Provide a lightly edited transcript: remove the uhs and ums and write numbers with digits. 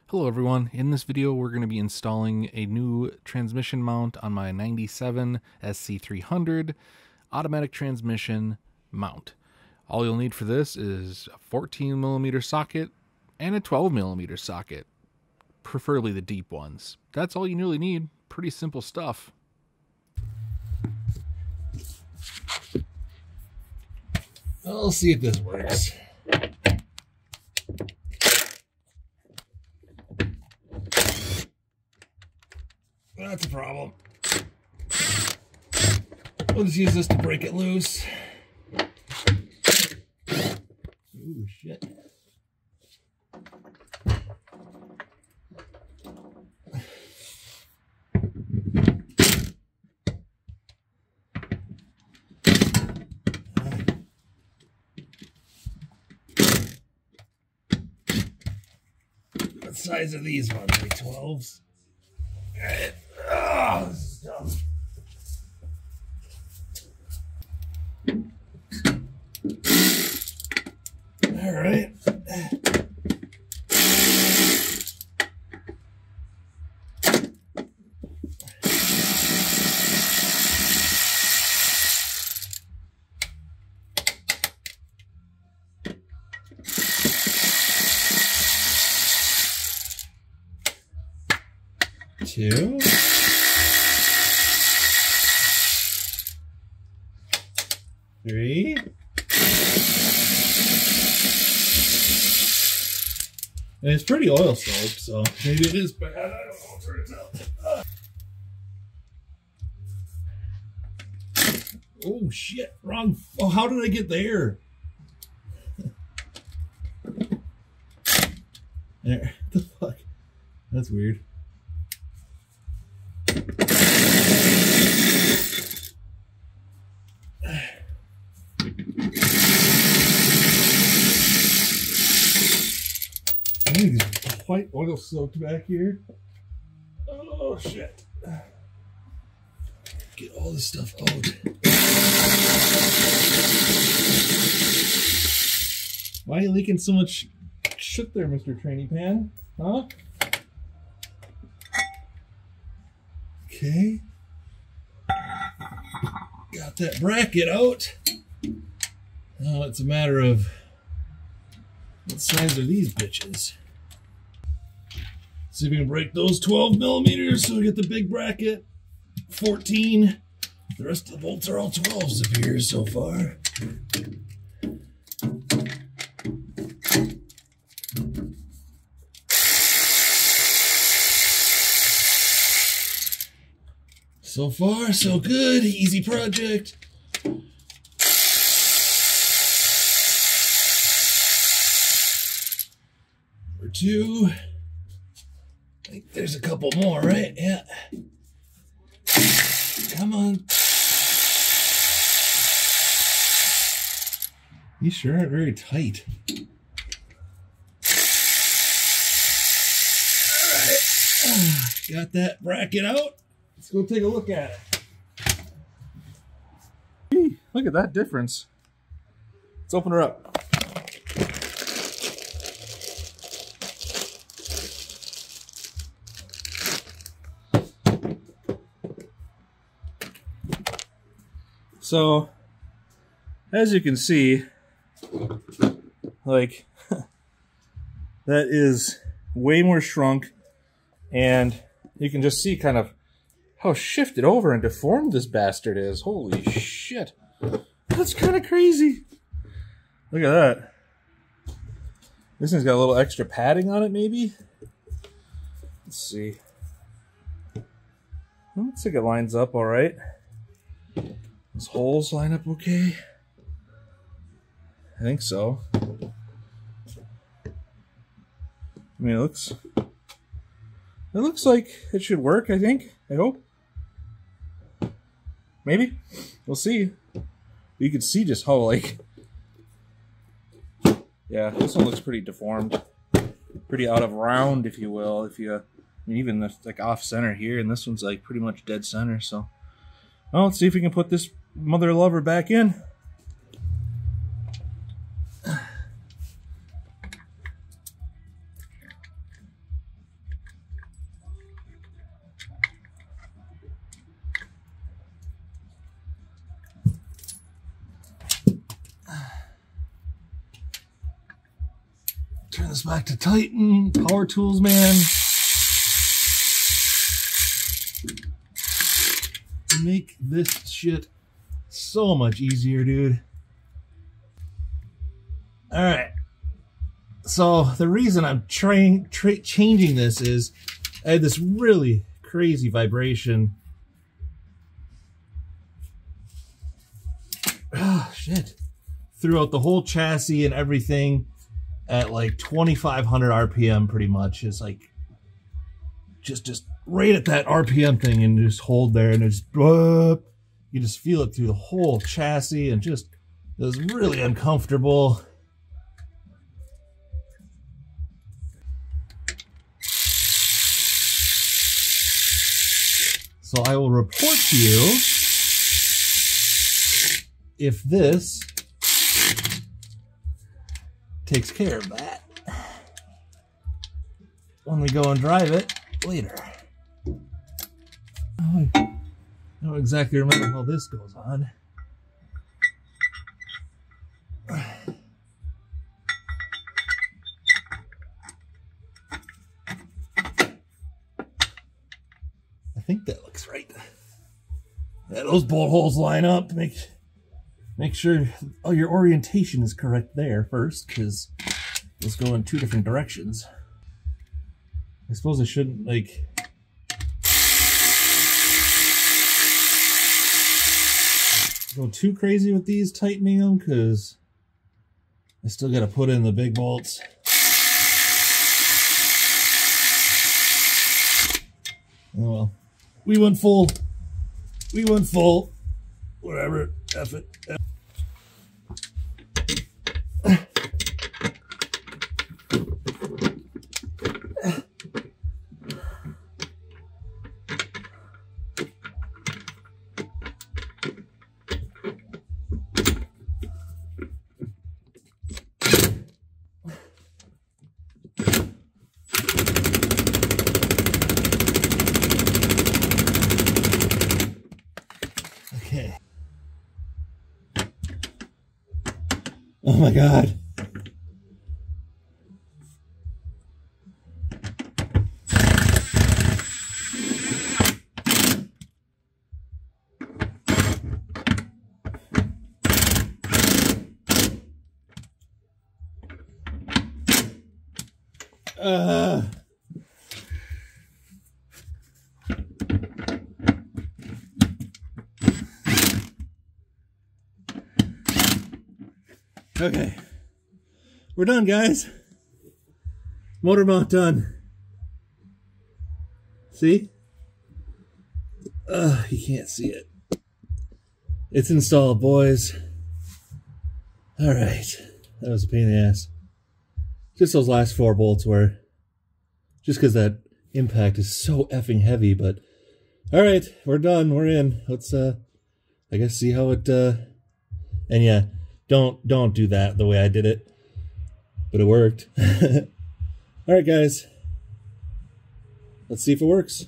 Hello everyone, in this video we're going to be installing a new transmission mount on my 97 SC300 automatic transmission mount. All you'll need for this is a 14mm socket and a 12mm socket, preferably the deep ones. That's all you really need, pretty simple stuff. I'll see if this works. That's a problem. We'll just use this to break it loose. Ooh, shit. What size are these ones? Like 12s? Alright. Oh, this is dumb. Alright. Two. Three. And it's pretty oil soaked, so maybe it is bad. I don't know. It turns out. Oh shit! Wrong. Oh, how did I get there? There. What the fuck? That's weird. I think it's quite oil soaked back here. Oh shit. Get all this stuff out. Why are you leaking so much shit there, Mr. Trainee Pan? Huh? Okay. Got that bracket out. Now it's a matter of what size are these bitches? See if we can break those 12mm so we get the big bracket. 14. The rest of the bolts are all 12s up here so far. So far, so good. Easy project. Number 2. I think there's a couple more, right? Yeah. Come on. These sure aren't very tight. Alright. Got that bracket out. Let's go take a look at it. Look at that difference. Let's open her up. So, as you can see, like, that is way more shrunk, and you can just see kind of how shifted over and deformed this bastard is. Holy shit. That's kind of crazy. Look at that. This thing's got a little extra padding on it, maybe? Let's see. Looks like it lines up all right. Those holes line up okay. I think so. I mean, it looks like it should work, I think. I hope. Maybe. We'll see. You can see just how, like... Yeah, this one looks pretty deformed. Pretty out of round, if you will. I mean, even this, like, off-center here, and this one's, like, pretty much dead center, so... Well, let's see if we can put this mother lover back in. Turn this back to Titan. Power tools, man. Make this shit so much easier, dude. All right. So the reason I'm changing this is I had this really crazy vibration. Oh, shit. Throughout the whole chassis and everything at like 2,500 RPM pretty much. It's like just right at that RPM thing and just hold there and it's you just feel it through the whole chassis and just it was really uncomfortable. So I will report to you if this takes care of that when we go and drive it later. I don't exactly remember how this goes on. I think that looks right. Yeah, those bolt holes line up. Make sure your orientation is correct there first, because let's go in two different directions. I suppose I shouldn't like go too crazy with these tightening them, because I still got to put in the big bolts. Oh well. We went full. Whatever. F it. Okay. Oh my God. Okay, we're done, guys. Motor mount done. See? You can't see it. It's installed, boys. All right, that was a pain in the ass. Just those last 4 bolts were, just because that impact is so effing heavy. But all right, we're done. We're in. Let's I guess see how it. And yeah. Don't do that the way I did it, but it worked. All right, guys, let's see if it works.